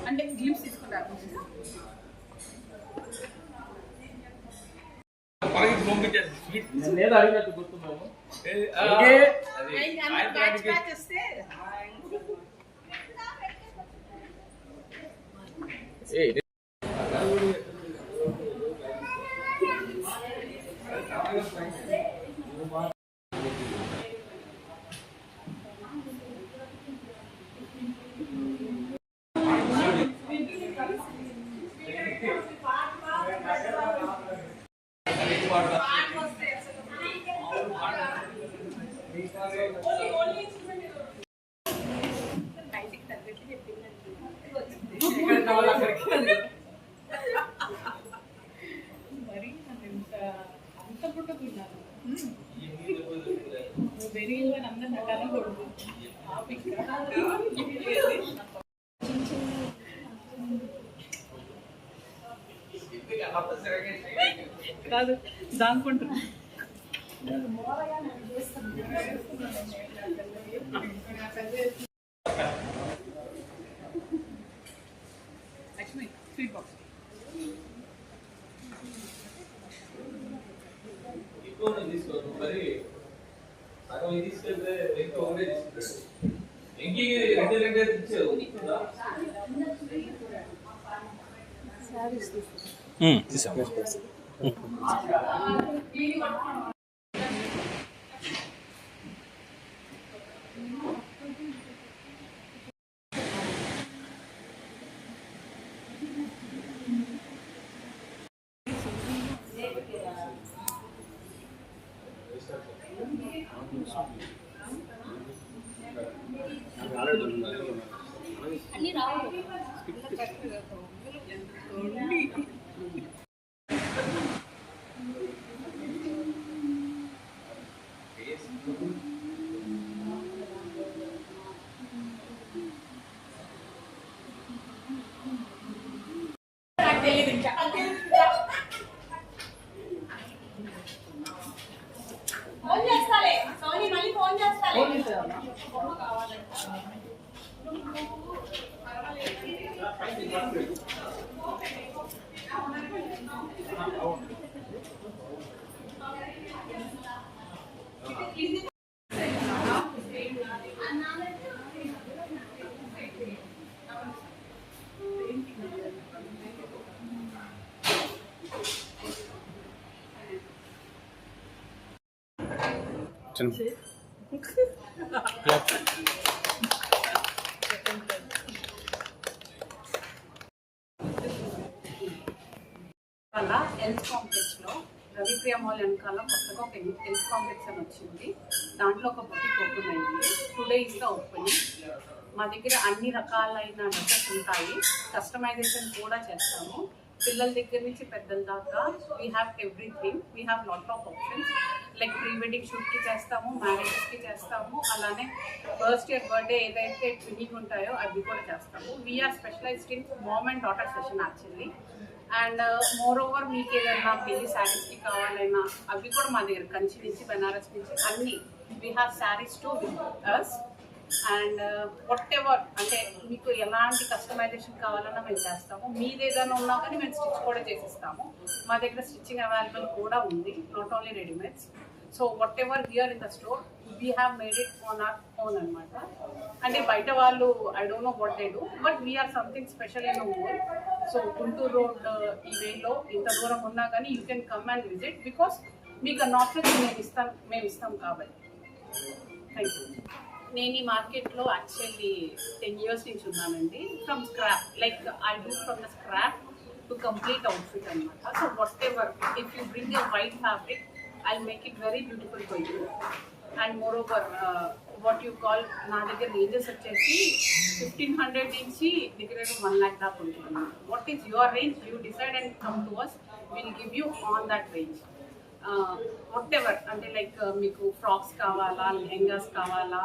అంటే గ్లిమ్స్ తీసుకుంటారు. అడిగినట్టు గుర్తున్నాము. మరి అంత పుట్టుకున్నాను వెరీ అందరు నటాన కొడుకు కాదు దానుకుంటున్నా. లక్ష్మి స్వీట్ బాక్స్ తీసుకోవచ్చు. మరి సగం ఇది తీసుకెళ్తే ఎక్కువ ఒకటే తీసుకుంటాడు. ఇంకి రెండు ఇచ్చారు. అన్ని రావు. ఫోన్ చేస్తాలే సోని, మళ్ళీ ఫోన్ చేస్తాలే. హెల్త్ కాంప్లెక్స్ లో రవిప్రియ మాల్ వెనకాల కొత్తగా ఒక హెల్త్ కాంప్లెక్స్ అని వచ్చింది. దాంట్లో ఒక బుటిక్ ఓపెన్ అయింది. Today is the opening. మా దగ్గర అన్ని రకాలైన డ్రెస్సెస్ ఉంటాయి. కస్టమైజేషన్ కూడా చేస్తాము. పిల్లల దగ్గర నుంచి పెద్దల దాకా we have everything. We have lot of options. Like pre wedding షూట్కి చేస్తాము, మ్యారేజెస్కి చేస్తాము, అలానే ఫస్ట్ ఇయర్ బర్త్డే ఏదైతే ట్విన్నింగ్ ఉంటాయో అవి కూడా చేస్తాము. We are specialized in mom and daughter session actually. And moreover మీకు ఏదైనా పెళ్లి శారీస్కి కావాలైనా అవి కూడా మా దగ్గర కంచి నుంచి బెనారస్ నుంచి అన్నీ we have saris to with us. And whatever అంటే మీకు ఎలాంటి కస్టమైజేషన్ కావాలన్నా మేము చేస్తాము. మీది ఏదైనా ఉన్నా కానీ మేము స్టిచ్ కూడా చేసిస్తాము. మా దగ్గర స్టిచ్చింగ్ అవైలబుల్ కూడా ఉంది, not only readymades. So whatever here in the store we have made it on our own అనమాట. అంటే బయట వాళ్ళు I don't know what they do, but we are something special in our. So Guntur road ఈ వేలో ఇంత దూరం ఉన్నా కానీ you can come and visit because మీకు నాలెడ్జ్ మేము ఇస్తాం కాబట్టి. Thank you. నేను ఈ మార్కెట్లో యాక్చువల్లీ 10 years నుంచి ఉన్నానండి. From scrap, like I do from the scrap to complete outfit అనమాట. So whatever if you bring a white fabric I'll make it very beautiful for you. And moreover, what you call నా దగ్గర ranges వచ్చేసి 1500 నుంచి దగ్గర 1 lakh దాకా ఉంటుంది. What is your range? You decide and come to us, will give you on that range. Whatever అంటే like మీకు frocks కావాలా, లెహెంగాస్ కావాలా,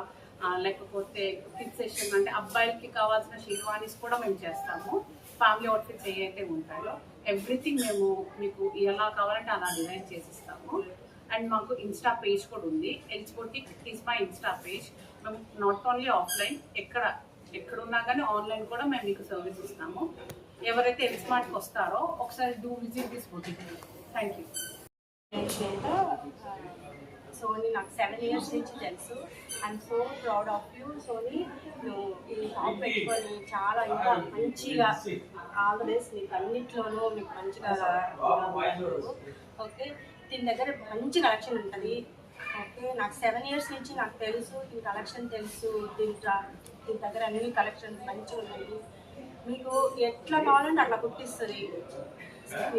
లేకపోతే కిడ్స్ సెషన్ అంటే అబ్బాయిలకి కావాల్సిన షేర్వానీస్ కూడా మేము చేస్తాము. ఫ్యామిలీ అవుట్ఫిట్స్ ఏవైతే ఉంటాయో ఎవ్రీథింగ్ మేము మీకు ఎలా కావాలంటే అలా డిజైన్ చేసిస్తాము. అండ్ మాకు ఇన్స్టా పేజ్ కూడా ఉంది. Else boutique is my Insta page. మేము నాట్ ఓన్లీ ఆఫ్లైన్, ఎక్కడ ఎక్కడున్నా కానీ ఆన్లైన్ కూడా మేము మీకు సర్వీస్ ఇస్తాము. ఎవరైతే ఎల్స్మార్ట్కి వస్తారో ఒకసారి do visit this boutique. Thank you. Soni నాకు 7 years నుంచి తెలుసు. I'm so proud of you Soni. నువ్వు ఈ షాప్ పెట్టుకొని చాలా ఇంకా మంచిగా ఆల్ ద బెస్ట్ నీకు అన్నిట్లోనూ మీకు మంచిగా ఓకే. దీని దగ్గర మంచి కలెక్షన్ ఉంటుంది. ఓకే నాకు 7 years నుంచి నాకు తెలుసు, దీని కలెక్షన్ తెలుసు, దీని దగ్గర అన్ని కలెక్షన్స్ మంచిగా ఉన్నాయి. మీకు ఎట్లా కావాలంటే అట్లా కుట్టిస్తుంది.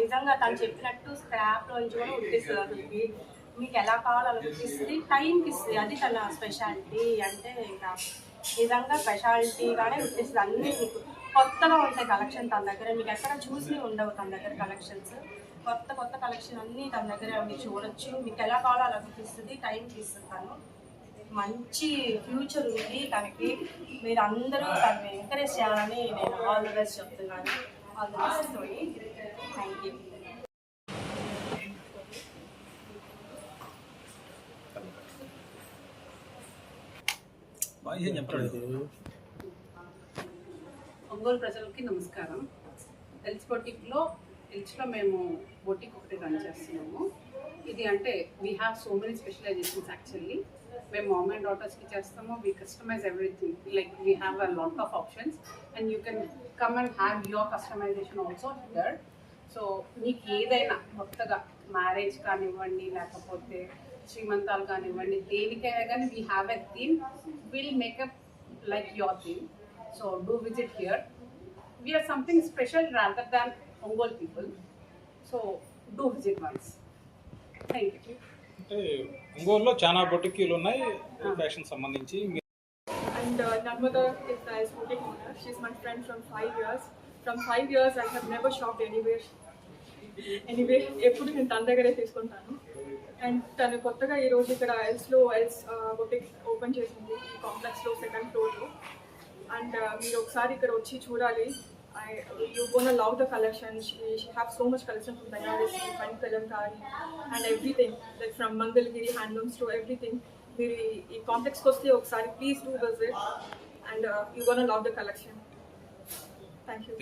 నిజంగా తను చెప్పినట్టు స్క్రాప్లోంచి కూడా కుట్టిస్తుంది. అసలుకి మీకు ఎలా కావాలో అలా కుట్టిస్తుంది, టైంకి ఇస్తుంది. అది తన స్పెషాలిటీ. అంటే ఇంకా నిజంగా స్పెషాలిటీగానే కుట్టిస్తుంది. అన్నీ మీకు కొత్తగా ఉంటాయి కలెక్షన్ తన దగ్గర. మీకు ఎక్కడ చూసి ఉండవు తన దగ్గర కలెక్షన్స్. కొత్త కలెక్షన్ అన్నీ తన దగ్గర మీరు చూడొచ్చు. మీకు ఎలా కావాలో అలా కుట్టిస్తుంది, టైంకి ఇస్తుంది. తను మంచి ఫ్యూచర్ ఉంది తనకి. మీరు అందరూ తనని ఎంకరేజ్ చేయాలని నేను ఆల్ ది బెస్ట్ చెప్తున్నాను. All the best Soni. Thank you. Ongole ప్రజలకి నమస్కారం. ఎల్స్లో మేము బొటిక్ ఒకటి రన్ చేస్తున్నాము. ఇది అంటే we have so many specializations. Actually మేము మామ్ అండ్ డాటర్స్కి చేస్తాము. We customize everything. Like we have a lot of options and you can come and have your customization also here. So మీకు ఏదైనా కొత్తగా మ్యారేజ్ కానివ్వండి, లేకపోతే శ్రీమంతాలు కానివ్వండి, దేనికైనా కానీ we have a theme. Will makeup like your theme. So do visit here. We are something special rather than Ongole people. So do visit once. Thank you. అంటే ఒంగోలులో చాలా బొటికీలు ఉన్నాయి ఫ్యాషన్ సంబంధించి. And Narmada is the boutique owner. She's my friend from 5 years. From 5 years I have never shopped anywhere. ఎప్పుడు నేను తన దగ్గరే తీసుకుంటాను. అండ్ తను కొత్తగా ఈరోజు ఇక్కడ ఎల్స్ బొటిక్ ఓపెన్ చేసింది ఈ కాంప్లెక్స్లో 2nd floorలో. అండ్ మీరు ఒకసారి ఇక్కడ వచ్చి చూడాలి. You gonna love the collection. She have so much collection from Banaras, Kalamkari, and everything. Like from Mangalgiri handlooms to everything. మీరు ఈ కాంప్లెక్స్కి వస్తే ఒకసారి please do visit. And you gonna love the collection. Thank you.